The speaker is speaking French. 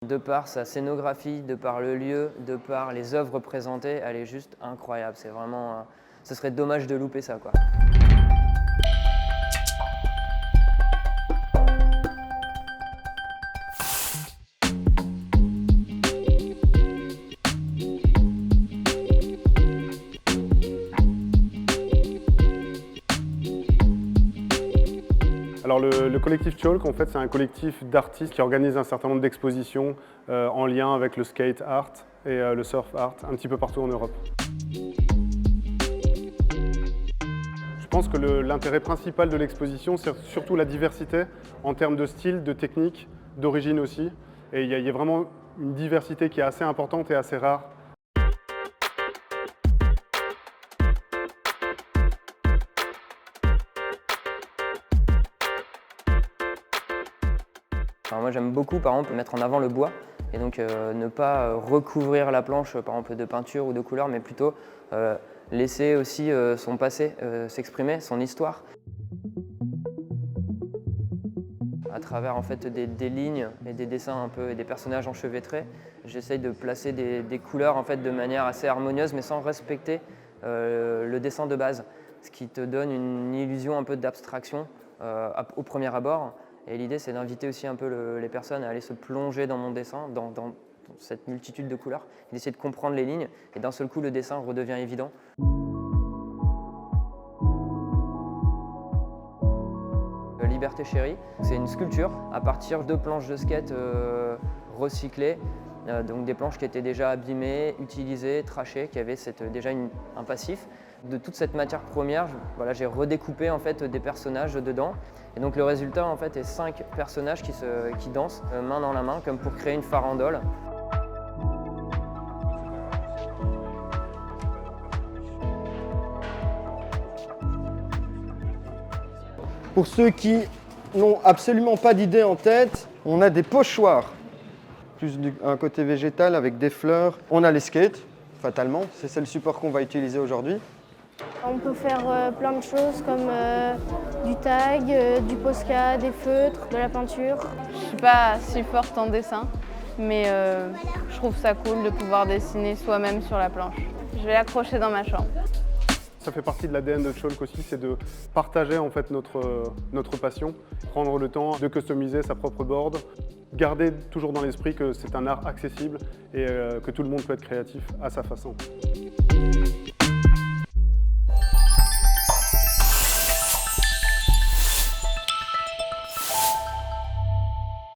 De par sa scénographie, de par le lieu, de par les œuvres présentées, elle est juste incroyable. C'est vraiment, ce serait dommage de louper ça, quoi. Alors le collectif Chalk, en fait, c'est un collectif d'artistes qui organise un certain nombre d'expositions en lien avec le skate art et le surf art, un petit peu partout en Europe. Je pense que l'intérêt principal de l'exposition, c'est surtout la diversité en termes de style, de technique, d'origine aussi. Et il y a vraiment une diversité qui est assez importante et assez rare. Alors moi j'aime beaucoup par exemple mettre en avant le bois et donc ne pas recouvrir la planche par exemple de peinture ou de couleur, mais plutôt laisser aussi son passé s'exprimer, son histoire. À travers en fait des lignes et des dessins un peu et des personnages enchevêtrés, j'essaye de placer des couleurs en fait de manière assez harmonieuse mais sans respecter le dessin de base, ce qui te donne une illusion un peu d'abstraction au premier abord. Et l'idée, c'est d'inviter aussi un peu les personnes à aller se plonger dans mon dessin, dans cette multitude de couleurs, et d'essayer de comprendre les lignes. Et d'un seul coup, le dessin redevient évident. Liberté Chérie, c'est une sculpture à partir de planches de skate recyclées, donc des planches qui étaient déjà abîmées, utilisées, trashées, qui avaient déjà un passif. De toute cette matière première, voilà, j'ai redécoupé en fait des personnages dedans. Et donc le résultat en fait est 5 personnages qui dansent main dans la main, comme pour créer une farandole. Pour ceux qui n'ont absolument pas d'idée en tête, on a des pochoirs, plus un côté végétal avec des fleurs. On a les skates, fatalement, c'est le support qu'on va utiliser aujourd'hui. On peut faire plein de choses comme du tag, du Posca, des feutres, de la peinture. Je ne suis pas si forte en dessin, mais je trouve ça cool de pouvoir dessiner soi-même sur la planche. Je vais l'accrocher dans ma chambre. Ça fait partie de l'ADN de Chalk aussi, c'est de partager en fait notre passion, prendre le temps de customiser sa propre board, garder toujours dans l'esprit que c'est un art accessible et que tout le monde peut être créatif à sa façon.